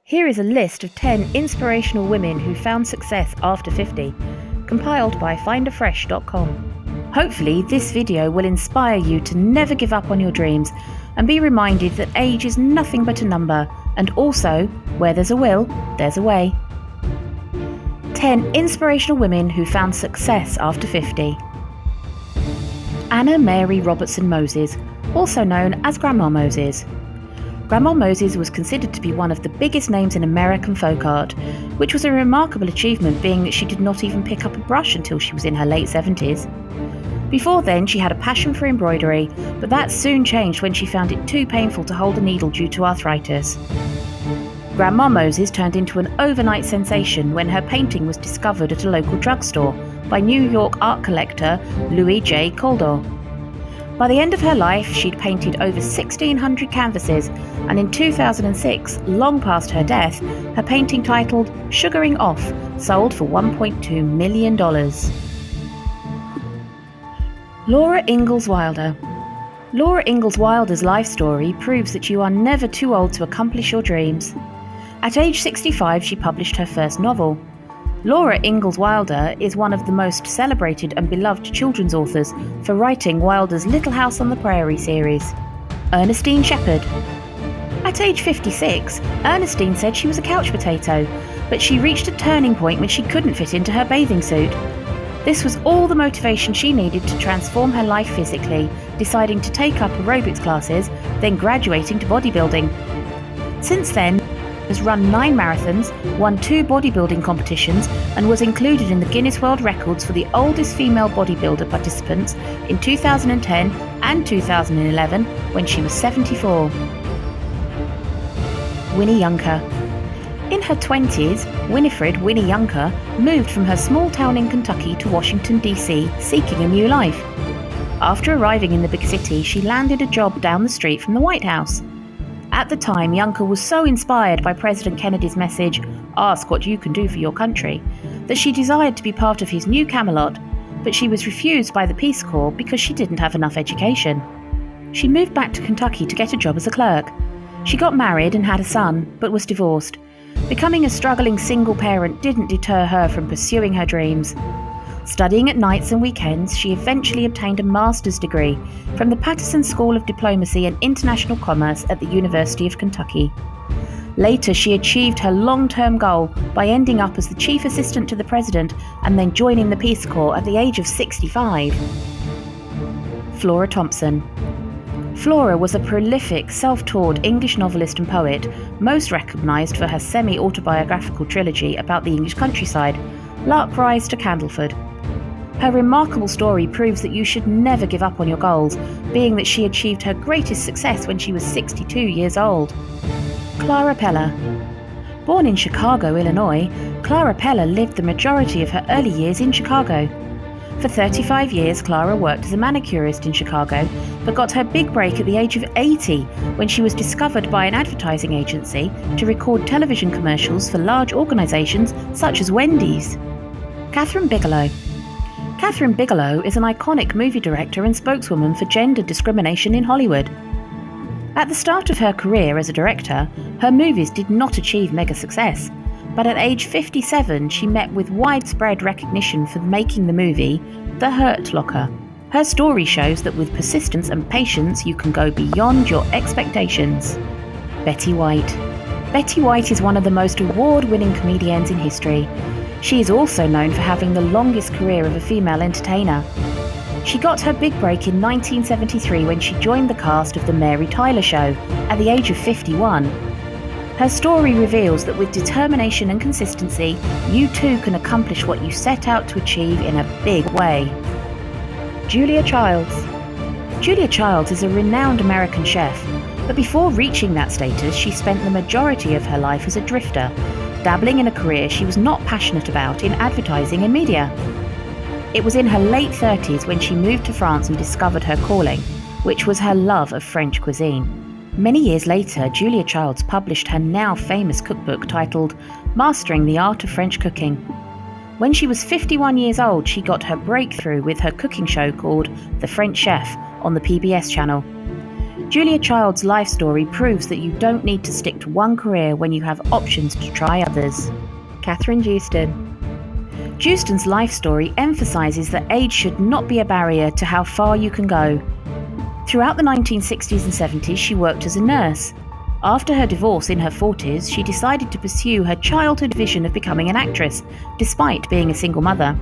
Here is a list of 10 inspirational women who found success after 50, compiled by findafresh.com. Hopefully this video will inspire you to never give up on your dreams and be reminded that age is nothing but a number, and also, where there's a will, there's a way. 10 inspirational women who found success after 50. Anna Mary Robertson Moses, also known as Grandma Moses. Grandma Moses was considered to be one of the biggest names in American folk art, which was a remarkable achievement being that she did not even pick up a brush until she was in her late 70s. Before then, she had a passion for embroidery, but that soon changed when she found it too painful to hold a needle due to arthritis. Grandma Moses turned into an overnight sensation when her painting was discovered at a local drugstore by New York art collector Louis J. Calder. By the end of her life, she'd painted over 1,600 canvases, and in 2006, long past her death, her painting titled Sugaring Off sold for $1.2 million. Laura Ingalls Wilder. Laura Ingalls Wilder's life story proves that you are never too old to accomplish your dreams. At age 65, she published her first novel. Laura Ingalls Wilder is one of the most celebrated and beloved children's authors for writing Wilder's Little House on the Prairie series. Ernestine Shephered. At age 56, Ernestine said she was a couch potato, but she reached a turning point when she couldn't fit into her bathing suit. This was all the motivation she needed to transform her life physically, deciding to take up aerobics classes, then graduating to bodybuilding. Since then, has run 9 marathons, won 2 bodybuilding competitions, and was included in the Guinness World Records for the oldest female bodybuilder participants in 2010 and 2011 when she was 74. Wini Yunker. In her 20s, Winifred Wini Yunker moved from her small town in Kentucky to Washington, D.C., seeking a new life. After arriving in the big city, she landed a job down the street from the White House. At the time, Yunker was so inspired by President Kennedy's message, "Ask what you can do for your country," that she desired to be part of his new Camelot, but she was refused by the Peace Corps because she didn't have enough education. She moved back to Kentucky to get a job as a clerk. She got married and had a son, but was divorced. Becoming a struggling single parent didn't deter her from pursuing her dreams. Studying at nights and weekends, she eventually obtained a master's degree from the Patterson School of Diplomacy and International Commerce at the University of Kentucky. Later, she achieved her long-term goal by ending up as the chief assistant to the president and then joining the Peace Corps at the age of 65. Flora Thompson. Flora was a prolific, self-taught English novelist and poet, most recognised for her semi-autobiographical trilogy about the English countryside, Lark Rise to Candleford. Her remarkable story proves that you should never give up on your goals, being that she achieved her greatest success when she was 62 years old. Clara Peller. Born in Chicago, Illinois, Clara Peller lived the majority of her early years in Chicago. For 35 years, Clara worked as a manicurist in Chicago, but got her big break at the age of 80 when she was discovered by an advertising agency to record television commercials for large organizations such as Wendy's. Kathryn Bigelow. Kathryn Bigelow is an iconic movie director and spokeswoman for gender discrimination in Hollywood. At the start of her career as a director, her movies did not achieve mega success, but at age 57 she met with widespread recognition for making the movie The Hurt Locker. Her story shows that with persistence and patience you can go beyond your expectations. Betty White. Betty White is one of the most award-winning comedians in history. She is also known for having the longest career of a female entertainer. She got her big break in 1973 when she joined the cast of The Mary Tyler Show at the age of 51. Her story reveals that with determination and consistency, you too can accomplish what you set out to achieve in a big way. Julia Childs. Julia Childs is a renowned American chef, but before reaching that status, she spent the majority of her life as a drifter, dabbling in a career she was not passionate about in advertising and media. It was in her late 30s when she moved to France and discovered her calling, which was her love of French cuisine. Many years later, Julia Childs published her now famous cookbook titled Mastering the Art of French Cooking. When she was 51 years old, she got her breakthrough with her cooking show called The French Chef on the PBS channel. Julia Child's life story proves that you don't need to stick to one career when you have options to try others. Kathryn Joosten. Joosten's life story emphasises that age should not be a barrier to how far you can go. Throughout the 1960s and 70s, she worked as a nurse. After her divorce in her 40s, she decided to pursue her childhood vision of becoming an actress, despite being a single mother.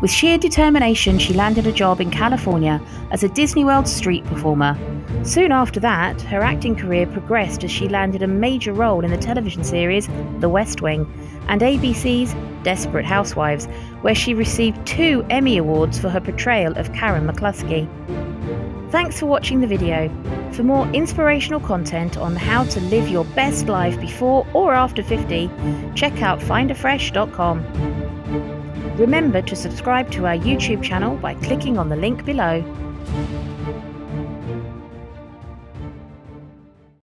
With sheer determination, she landed a job in California as a Disney World street performer. Soon after that, her acting career progressed as she landed a major role in the television series The West Wing and ABC's Desperate Housewives, where she received 2 Emmy Awards for her portrayal of Karen McCluskey. Thanks for watching the video. For more inspirational content on how to live your best life before or after 50, check out findafresh.com. Remember to subscribe to our YouTube channel by clicking on the link below.